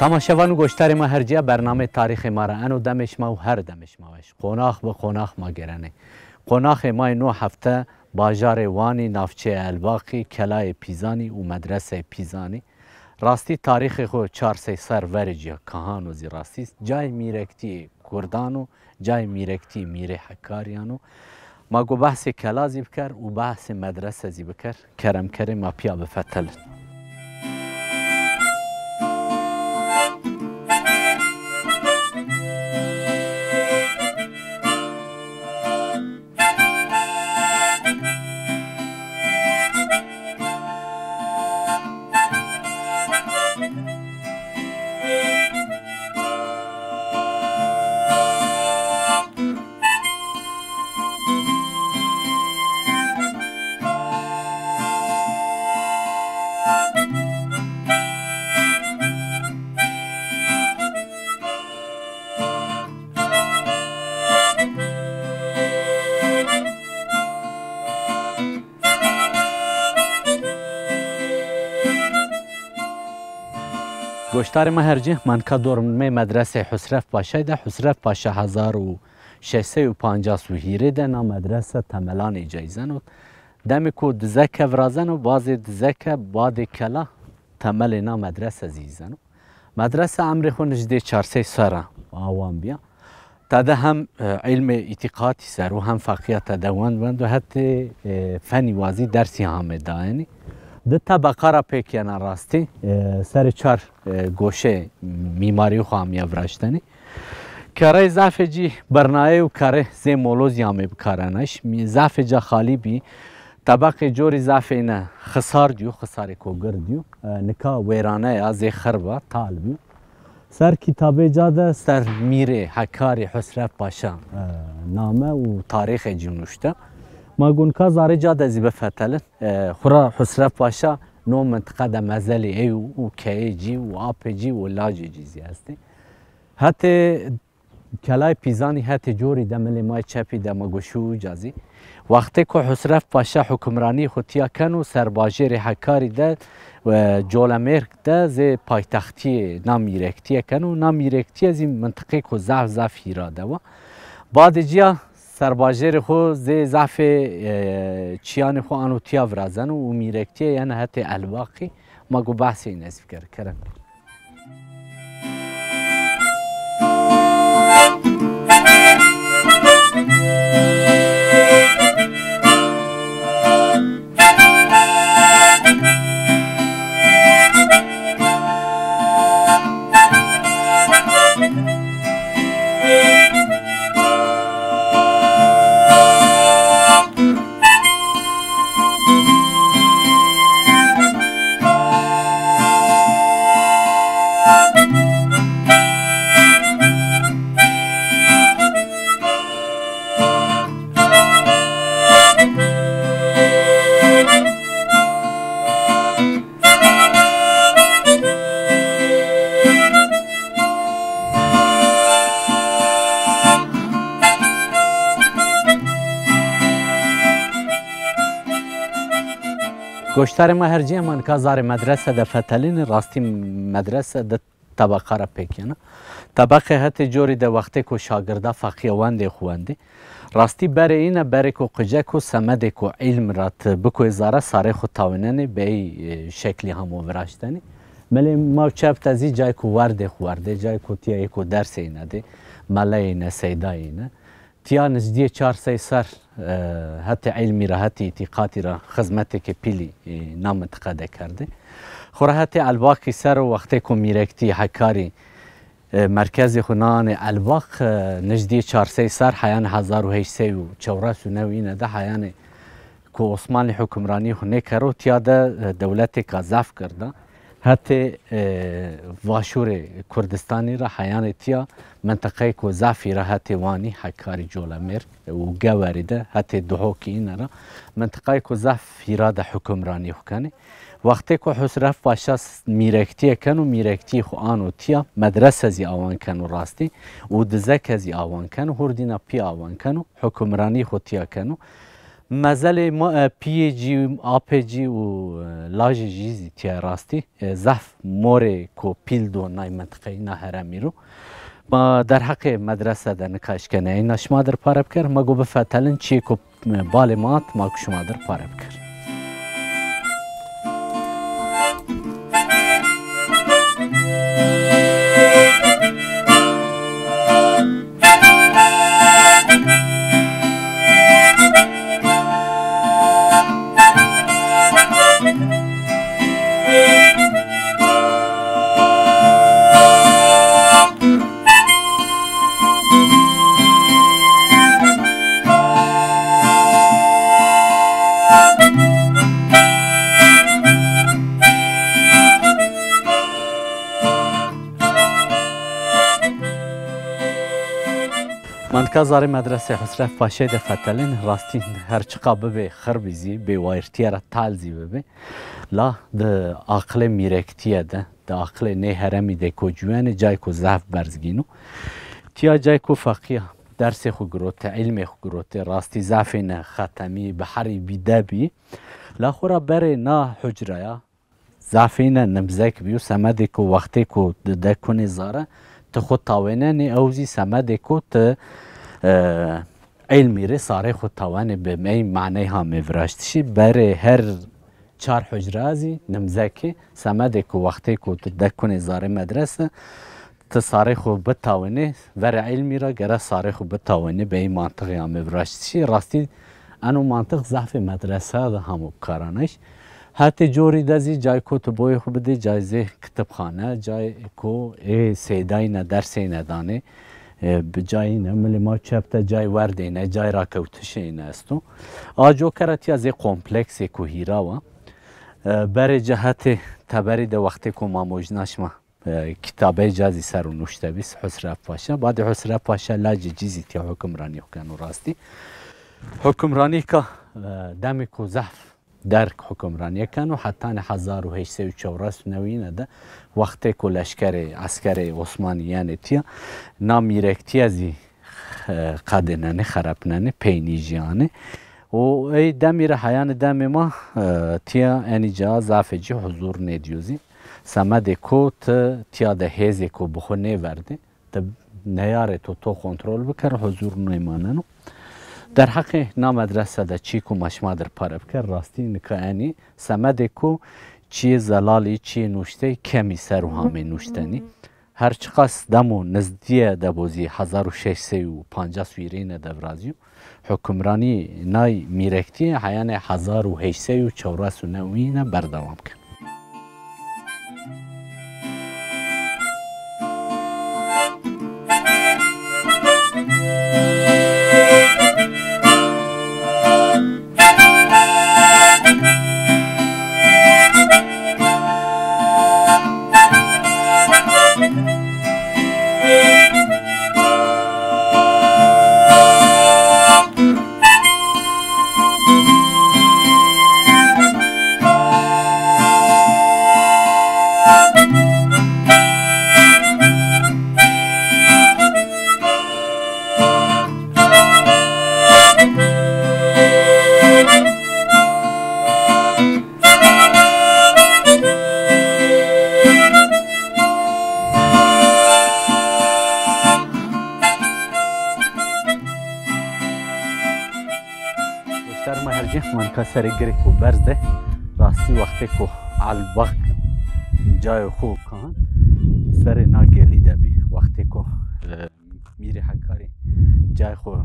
تماشاوان و گوشتار ما هرجیا برنامه تاریخ ما را انو دمش ما و هر دمش ماش قوناخ به قوناخ ما گرنه قوناخ ما 9 هفته باجار وانی نافچه الباقی کلای پیزانی و مدرسه پیزانی راستی تاریخ خو 400 سر ورجیا کهان و زی راستی جای میرکتی کردانو جای میرکتی میره حکاریانو ما گو بحث کلا زی بکر و بحث مدرسه زی بکر کرم کرم ما پیا بفتل گوشتار ما هرجه من که دورمه مدرسه حسرف پاشای ده حسرف پاشا 1650 سوهیره ده نا مدرسه تملان ایجایزن و دمی که دزکه ورازن و بازی دزکه باد کلا تمل نا مدرسه زیزن و مدرسه عمر خو نجده 400 سره آوان بیا تاده هم علم اعتقادی سر و هم فقیه تدوان بند و حتی فنی وازی درسی همه داینی ده طبقه را پیکیانا راستی سر 4 گوشه میماری خو هم یوراشتنی کاره ضعف جی برنایه و کاره زی مولوز یامه بکارانش ضعف جا خالی بی طبقه جوری ضعف اینه خسار دیو خسار کوگر دیو نکا ویرانه یا زی خربا تال بیو سر کتابه جاده سر میره حکاری حسرف پاشا نامه و تاریخ جنوشته ما گونکا زاره جاده زی بفتلن خورا حسرف پاشا نو منطقه ده مزلی ایو و که جی و آپ جی و لاج جیزی هستی حتی کلای پیزانی حتی جوری ده ملی مای چپی ده مگوشو جازی وقتی که حسرف پاشا حکمرانی خودتیا کنو سرباجر حکاری ده و جولمرک ده زی پایتختی نامیرکتی کنو نامیرکتی زی منطقه که ضعف هیراده و بعد جیا سرباجر خو زی ضعف چیان خو آنو تیا ورازن و میرکتی یعنی حتی الباقی ما گو بحثی این از فکر کرم گوشتار ما هرجی من که زار مدرسه ده فتلین راستی مدرسه ده طبقه را پیکینا طبقه حتی جوری ده وقتی که شاگرده فقیوانده خوانده راستی بره اینه بره که قجه که سمده که علم رات بکو ازاره ساره خود تاوننه به ای شکلی همو براشتنی ملی ما چپ تازی جای که ورده جای که تیایی که درس اینه ده مله اینه سیده اینه تیا نزدیه 400 سر حتی علمی را حتی اعتقادی را خدمتی که پیلی نامنطقه کرده خورا حتی الباقی سر و وقتی که میرکتی حکاری مرکز خونان الباق نزدیه 400 سر حیان 1849 اینه ده حیان که عثمان حکمرانی خونه کرو تیا ده دولت که ضعف کرده حتی واشور کردستانی را حیان تیا منطقه که ضعفی را حتی وانی حکاری جولمر و گوریده حتی دهوکی این را منطقه که ضعفی را ده حکمرانی کنه وقتی که حسرف پاشا میرکتی کنو میرکتی خو آنو تیا مدرسه زی آوان کنو راستی و دزک زی آوان کنو هردینا پی آوان کنو حکمرانی خو تیا کنو مزل ما پی جی آپ جی و لاج جیزی تیا راستی زف مور کو پیل دو نای منطقه نه هرمی رو ما در حق مدرسه در نکاش کنه اینا شما در پاره بکر ما گو بفتلن چی کو بال مات ما کو شما در پاره بکر منطقه زاری مدرسه حسرف پاشه ده فتلین راستین هرچقا ببه خربیزی به وایرتیه را تالزی ببه لا ده عقل میرکتیه ده عقل نه هرمی ده کجوان جای کو زهف برزگینو تیا جای کو فقیه درس خو گروته علم خو گروته راستی زهف نه ختمی بحری بیده بی لا خورا بره نا حجره یا زهف نه نمزک بیو سمده کو وقتی کو ده کنی زاره تخو تاوانه نه اوزی سمده کو ت علمی ره ساره خو تاوانه به می معنی ها میوراشتشی بره هر چار حجره ازی نمزکی سمده کو وقتی کو دکونه زاره مدرسه ت ساره خو بتاوانه ور علمی را گره ساره خو بتاوانه به این منطقه ها میوراشتشی راستی انو منطق ضعف مدرسه ده همو کارانش حتی جوری دزی جای کو تو بوی خو بده جایزه کتابخانه جای کو سیدای نه درس نه دانه به جای نه مل ما چپته جای ورده نه جای را کوتشه نه استو آجو کرتی از کمپلکس کو هیرا و بر جهت تبری ده وقتی کو ما موجناش ما کتابه جازی سر و نوشته بیس حسرف پاشا بعد حسرف پاشا لاج جیزی تی حکمرانی کنو راستی حکمرانی که دمی کو زحف درک حکمرانی کنو حتی 1894 ده وقتی که لشکر عسکر عثمانیان تیا نامیرکتی ازی قدنانه خرابنانه پینیجیانه و ای دمی را حیان دمی ما تیا انجا زافجی حضور ندیوزی سمده کو تیا ده هزی کو بخونه ورده ده نیاره تو کنترل بکر حضور نیماننو در حق نامدرسه ده چی کو مشما در پاره بکر راستی نکانی سمده کو چی زلالی چی نوشته کمی سر و همه نوشتنی هر چقاس دمو نزدیه دبوزی 1650 سویرین دورازیو حکمرانی نای میرکتی حیان 1849 بردوام کرد. سر گری کو برزده راستی وقتی کو الباق جای خوب کن سر ناگلی دبی وقتی کو میری حکاری جای خو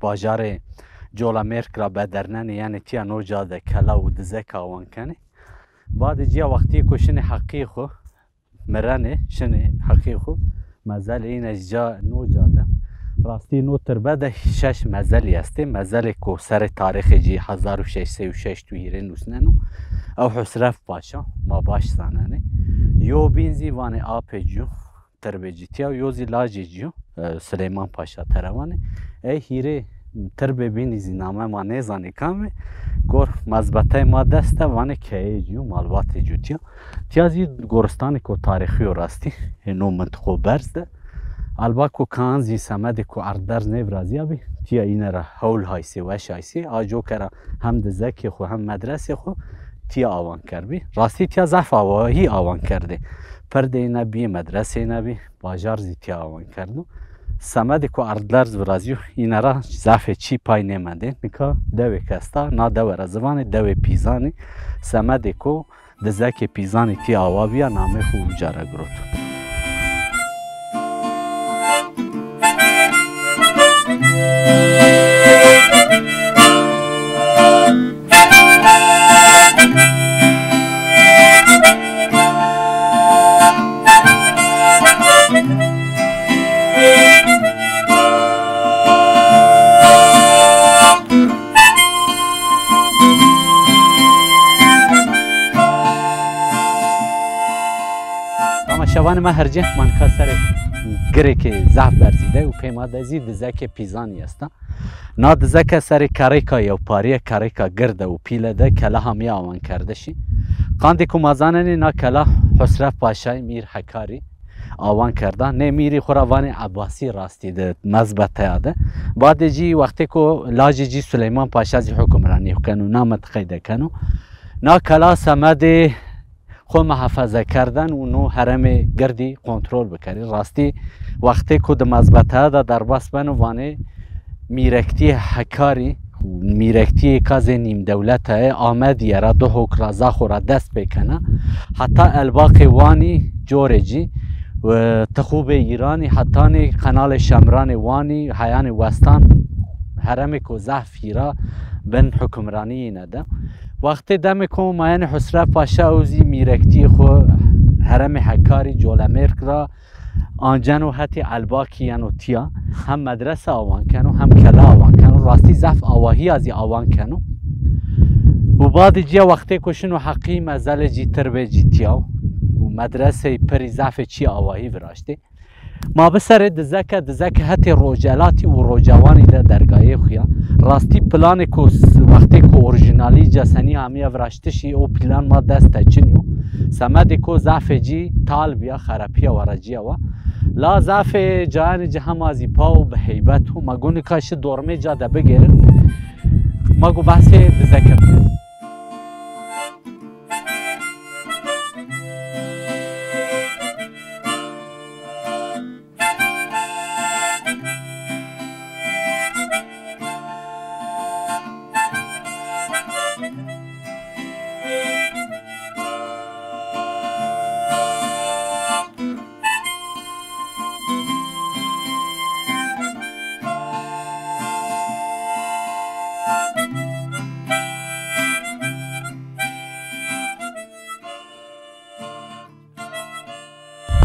باجار جولا مرک را بدرنن یعنی تیا نو جاده کلا و دزک آوان کنه بعد جیا وقتی کو شن حقی خو مرنه شن حقی خو مزل این از جا نو جاده راستی نو تربده شش مزلی هسته مزل کو سر تاریخ جی 1606 تو هیرن نوسننو او حسرف پاشا ما باش ساننه یو بینزی وانه آپجو تربجیتیا یوزی لاجیجو سلیمان پاشا تروانه ای هیره تربه بینیزی نامه ما نیزانی کامه گور مزبطه ما دسته وانه که جو مالوات جو تیا تیازی گورستانی کو تاریخی و راستی نو منطقو برزده الباکو کانزی سمد کو اردرز نبرازیا بی تیا اینه را هول هایسی وش هایسی آجو کرا هم دزکی خو هم مدرسه خو تیا آوان کرد بی راستی تیا زف آواهی آوان کرده پرده اینا بی مدرسه نبی باجار زی تیا آوان کردو سمد کو اردرز برازیو اینه را زف چی پای نمانده نکا دوی کستا نا دوی رزوان دوی پیزانی سمد کو دزکی پیزانی تیا آوا بیا نامه خو جاره گروت شوان ما هرجه من کسر گره که زعف برزیده و پیما دزی دزک پیزانی است نا دزک سر کاریکا یا پاری کاریکا گرده و پیله ده کلا همی آوان کرده شی قاندی که مازاننی نا کلا حسرف پاشای میر حکاری آوان کرده نه میری خوروان عباسی راستی ده مذبت یاده بعد جی وقتی که لاجی جی سلیمان پاشا زی حکمرانی کنو نامت خیده کنو نا کلا سمد خو محافظه کردن و نو حرم گردی کنترل بکردی راستی وقتی که ده مذبطه ده در بس بنو وانه میرکتی حکاری میرکتی کاز نیم دولته آمدی را دو حک رازا خورا دست بکنه حتی الباقی وانی جورجی و تخوب ایرانی حتی قنال شمران وانی حیان وستان حرم که زحفی را بن حکمرانی نده وقتی دم که ماین حسره پاشا اوزی میرکتی خو حرم حکاری جولمرک را آنجن و حتی الباکی و تیا هم مدرسه آوان کنو هم کلا آوان کنو راستی زف آواهی ازی آوان کنو و بعد جیا وقتی کشنو حقی مزل جی تربه جی تیا و مدرسه پری زف چی آواهی براشتی ما بسر دزک حتی روجلاتی و روجوانی ده درگاهی خویا راستی پلان کو وقتی کو اورجینالی جسنی همی ورشتشی او پلان ما دست چنیو سمد کو زافجی طالب یا خرابیا ورجیا و لا زاف جان جهمازی پاو به هیبت و مگون کاش دورمه جاده بگیر مگو بحث دزک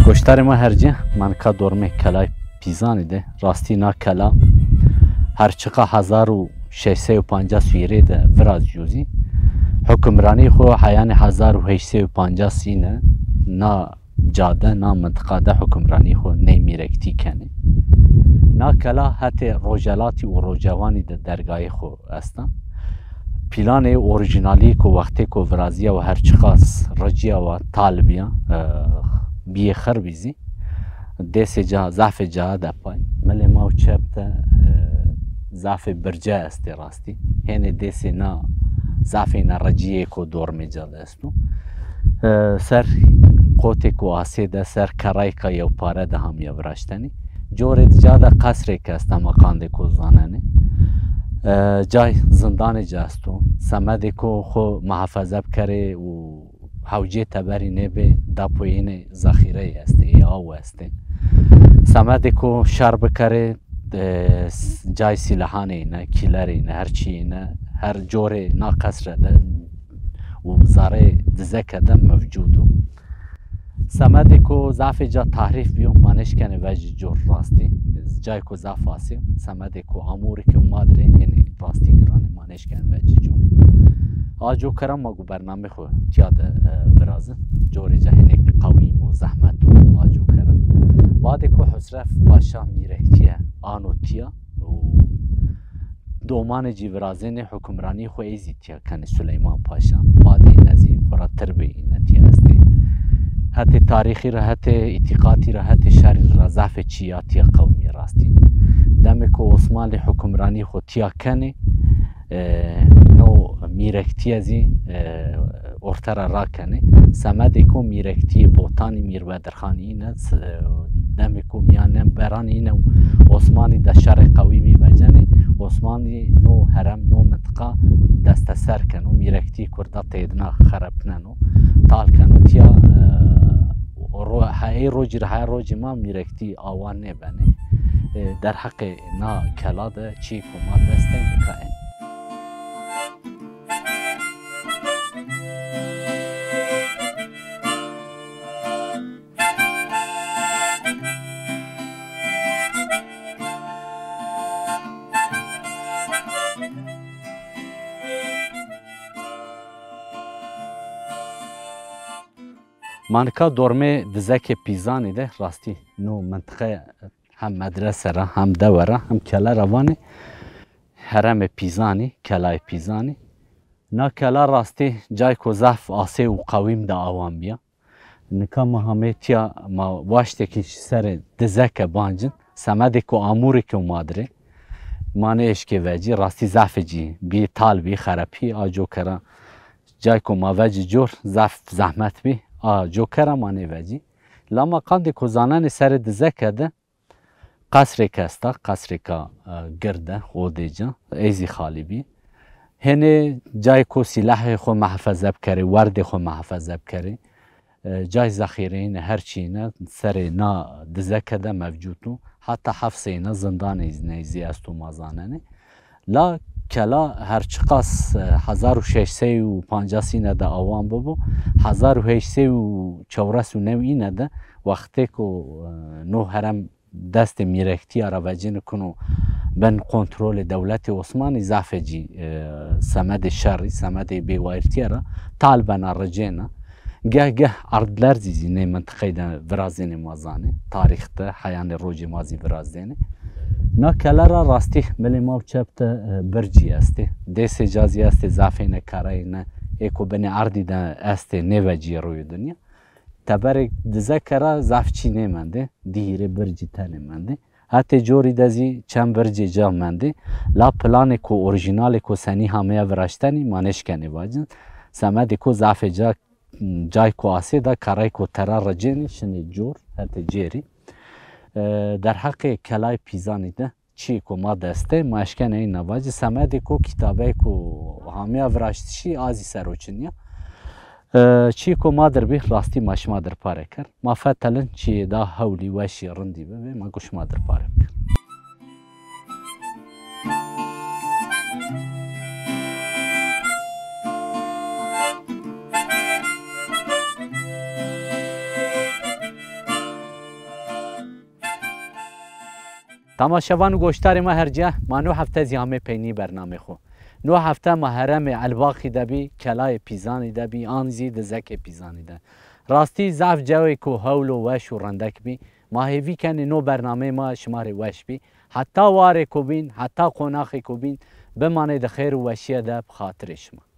گشتر ما هرجه من که دورمه کلای پیزانی ده راستی نا کلا هر چقا 1650 سویره ده وراز جوزی حکمرانی خو حیان 1850 سینه نا جاده نا منطقه ده حکمرانی خو نیمیرکتی کنه نا کلا حتی روجلاتی و روجوانی ده درگاهی خو استن پلان اورجینالی کو وقتی کو ورازیا و هر چقاس رجیا و طالبیا بیه خربیزی دست جا زعف جا ده پای ملی ماو چپتا زعف برجا استی راستی هنه دست نا زعف نا رجیه کو دور می جا دستو سر قوتی کو آسی ده سر کرای که یو پاره ده هم یو براشتنی جورد جا ده قصری که استا مقان ده کو زاننی جای زندان جاستو سمدی کو خو محافظه بکره و حوجه تبری نبه داپوین ذخیره است یا است سمدی کو شر بکره جای سلاحانه نه کیلری نه هر چی نه هر جوره ناقصر ده و زاره دزکه ده موجودو سمدی کو ضعف جا تحریف بیو مانش کنه وجه جور راستی جای کو ضعف آسی سمدی کو اموری که مادره یعنی راستی گرانه مانش کنه وجه جور آجو کرم مگو برنامه خو تیاد برازه جوری جهنک قویم و زحمت و آجو کرم بعد کو حسرف پاشا میرکتیه آنو تیا و دومان جی برازین حکمرانی خو ایزی تیا کنه سلیمان پاشا بعد این ازی خورا تربی این تیا استی هەتی تاریخی را هەتی ئیتیقاتی را هەتی شەری را زەفێ چیاتیە قەومی ڕاستی دەمێک و عوسمانی حکومرانی خۆ تیا کەنێ نۆ میرەکتیەزی ئۆرتەرە ڕاکەنێ سەمەدێک و میرەکتی بۆتانی میربەدرخانیینە دەمێک و میانە بەرانینە و عوسمانی دە شەڕی قەویمی بەجەنێ عوسمانی نۆ هەرەم نۆ منتقا دەستە سەرکەن و میرەکتی کووردا تێدنا خەرەبنەن و تاڵکەن و تیا هەیە ڕۆژی هەیە ڕۆژی ما میرەکتی ئاوان نێبەنێ دەرحەقێ نا کەلادە چی کوما دەستێن بکەن مانکا دورمê dizekê Pîzanê de rastî nû mintiqe hem medrese re hem dewe re hem kelera vanê heremê Pîzanê kelayê Pîzanê na kela rastî cay ku zef asê û qewîm de awan biya nika me hamê tiya ma waştekî serê dizeke bancin semedê ku amûrê ku madirê manê eşkê vecî rastî zefê cî bî tal bî xerepî a cokera cay ku ma vecî cor zef zehmet bî جوکر مانه وجی لما قاندی کوزانن سر دزکه ده قصر کستا قصر کا گرده خودجا ایزی خالی بی هنه جای کو سلاح خو محفظه بکره ورد خو محفظه بکره جای ذخیرین هر چینه سر نا دزکه ده موجودو حتی حفظینه زندان ایزی است و مازاننه لا کلا هرچقاس 1650 سینه ده آوان ببو 1849 ده وقتی که نو هرم دست میرکتی را وجین کنو بن کنترل دولت عثمانی زعفجی سمد شری سمد بیوایرتی را طالبان رجینا گه اردلر زیزینه منطقه ده ورازین مازانه تاریخ ده حیان روج مازی ورازینه نا کلرا راستی ملی ما چپت برجی استه دس جازی استه زعفینه کارینه اکو بنی اردی ده استه نوجی روی دنیا تبرک دزکرا زعفچی نمانده دیره برجی تنه منده حتی جوری دزی چند برجی جا منده لا پلان کو اورجینال کو سنی همه ورشتنی مانش کنی واجن سمد کو زعف جای کو آسه ده کارای کو ترا رجینی شنی جور حتی جیری در حق کلای پیزانی ده چی کو ما دسته ماشکن این نواجی سمدی کو کتابه کو همه ورشتشی آزی سروچنیا چی کو ما در بی راستی ماش ما در پاره کرد ما فتلن چی دا هولی وشی رندی به ما گوش ما در پاره کرد تماشاوان و گوشتار ما هرجه ما 9 هفته زیامه پینی برنامه خو 9 هفته ما هرم الباقی دبی کلای پیزانی دبی آنزی دزک پیزانی ده راستی زعف جوی کو هول و وش و رندک بی ما هیوی کنی نو برنامه ما شمار وش بی حتی واره کو بین حتی قناخی کو بین بمانه ده خیر و وشیه ده بخاطر شما